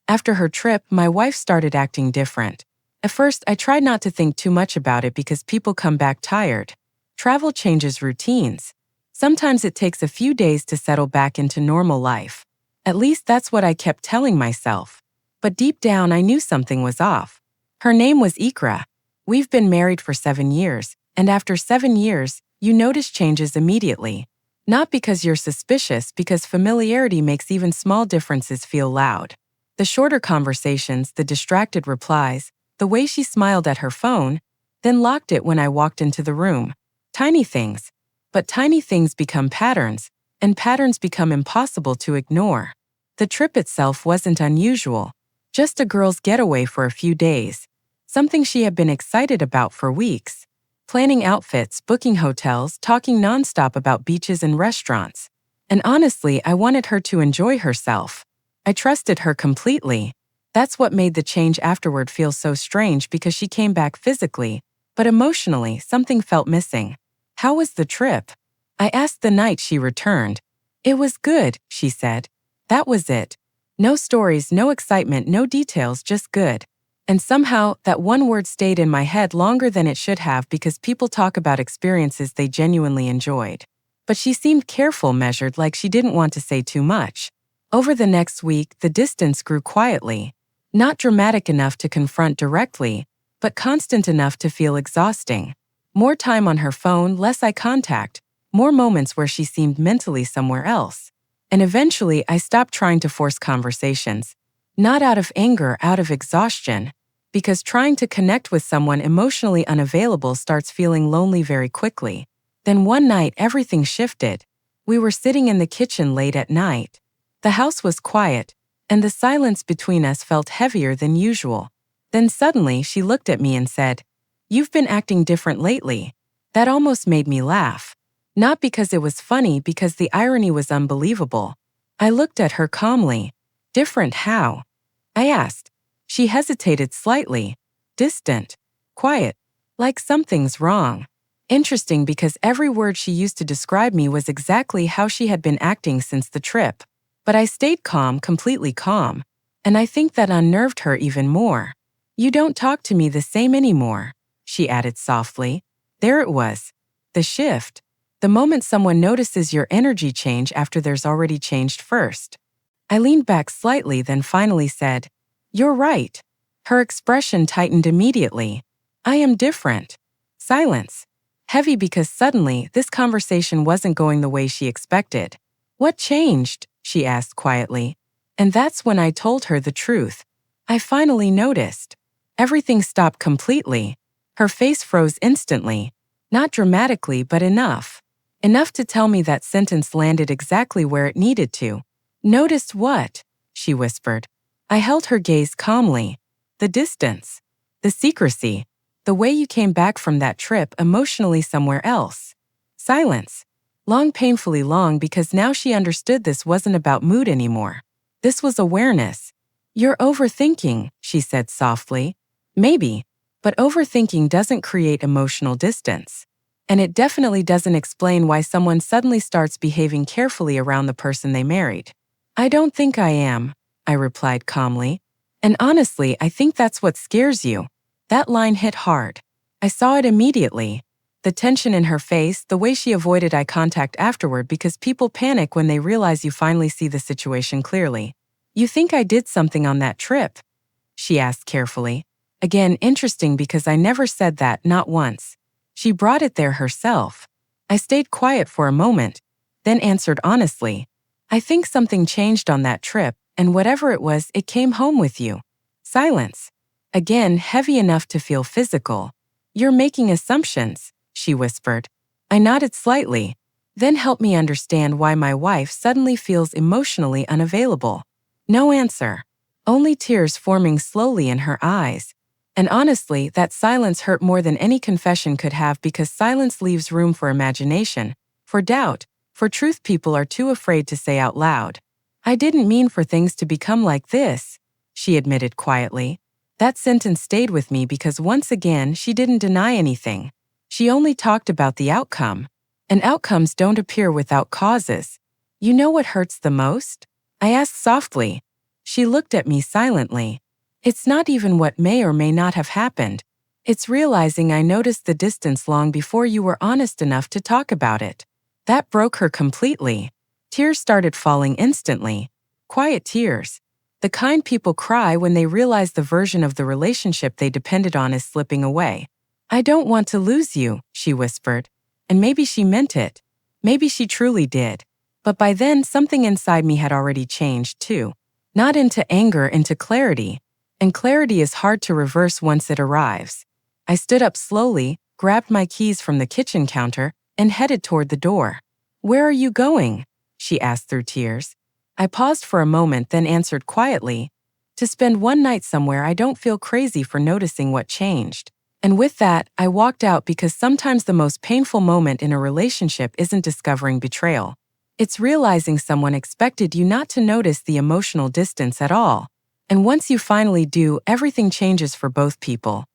After her trip, my wife started acting different. At first, I tried not to think too much about it because people come back tired. Travel changes routines. Sometimes it takes a few days to settle back into normal life. At least that's what I kept telling myself. But deep down, I knew something was off. Her name was Ikra. We've been married for 7 years, and after 7 years, you notice changes immediately. Not because you're suspicious, because familiarity makes even small differences feel loud. The shorter conversations, the distracted replies, the way she smiled at her phone, then locked it when I walked into the room. Tiny things. But tiny things become patterns, and patterns become impossible to ignore. The trip itself wasn't unusual. Just a girl's getaway for a few days. Something she had been excited about for weeks. Planning outfits, booking hotels, talking nonstop about beaches and restaurants. And honestly, I wanted her to enjoy herself. I trusted her completely. That's what made the change afterward feel so strange, because she came back physically, but emotionally, something felt missing. How was the trip? I asked the night she returned. It was good, she said. That was it. No stories, no excitement, no details, just good. And somehow, that one word stayed in my head longer than it should have, because people talk about experiences they genuinely enjoyed. But she seemed careful, measured, like she didn't want to say too much. Over the next week, the distance grew quietly. Not dramatic enough to confront directly, but constant enough to feel exhausting. More time on her phone, less eye contact, more moments where she seemed mentally somewhere else. And eventually, I stopped trying to force conversations. Not out of anger, out of exhaustion. Because trying to connect with someone emotionally unavailable starts feeling lonely very quickly. Then one night, everything shifted. We were sitting in the kitchen late at night. The house was quiet, and the silence between us felt heavier than usual. Then suddenly, she looked at me and said, "You've been acting different lately." That almost made me laugh. Not because it was funny, because the irony was unbelievable. I looked at her calmly. Different how? I asked. She hesitated slightly. Distant. Quiet. Like something's wrong. Interesting, because every word she used to describe me was exactly how she had been acting since the trip. But I stayed calm, completely calm. And I think that unnerved her even more. "You don't talk to me the same anymore," she added softly. There it was. The shift. The moment someone notices your energy change after there's already changed first. I leaned back slightly, then finally said, "You're right." Her expression tightened immediately. "I am different." Silence. Heavy, because suddenly this conversation wasn't going the way she expected. "What changed?" she asked quietly. And that's when I told her the truth. I finally noticed. Everything stopped completely. Her face froze instantly. Not dramatically, but enough. Enough to tell me that sentence landed exactly where it needed to. "Noticed what?" she whispered. I held her gaze calmly. "The distance. The secrecy. The way you came back from that trip emotionally somewhere else." Silence. Long, painfully long, because now she understood this wasn't about mood anymore. This was awareness. "You're overthinking," she said softly. "Maybe. But overthinking doesn't create emotional distance. And it definitely doesn't explain why someone suddenly starts behaving carefully around the person they married." "I don't think I am," I replied calmly. "And honestly, I think that's what scares you." That line hit hard. I saw it immediately. The tension in her face, the way she avoided eye contact afterward, because people panic when they realize you finally see the situation clearly. "You think I did something on that trip?" she asked carefully. Again, interesting, because I never said that, not once. She brought it there herself. I stayed quiet for a moment, then answered honestly. "I think something changed on that trip, and whatever it was, it came home with you." Silence. Again, heavy enough to feel physical. "You're making assumptions," she whispered. I nodded slightly. "Then help me understand why my wife suddenly feels emotionally unavailable." No answer. Only tears forming slowly in her eyes. And honestly, that silence hurt more than any confession could have, because silence leaves room for imagination, for doubt, for truth people are too afraid to say out loud. "I didn't mean for things to become like this," she admitted quietly. That sentence stayed with me, because once again, she didn't deny anything. She only talked about the outcome. And outcomes don't appear without causes. "You know what hurts the most?" I asked softly. She looked at me silently. It's not even what may or may not have happened. It's realizing I noticed the distance long before you were honest enough to talk about it. That broke her completely. Tears started falling instantly. Quiet tears. The kind people cry when they realize the version of the relationship they depended on is slipping away. I don't want to lose you, she whispered. And maybe she meant it. Maybe she truly did. But by then, something inside me had already changed too. Not into anger, into clarity. And clarity is hard to reverse once it arrives. I stood up slowly, grabbed my keys from the kitchen counter, and headed toward the door. Where are you going? She asked through tears. I paused for a moment, then answered quietly. To spend one night somewhere I don't feel crazy for noticing what changed. And with that, I walked out because sometimes the most painful moment in a relationship isn't discovering betrayal. It's realizing someone expected you not to notice the emotional distance at all. And once you finally do, everything changes for both people.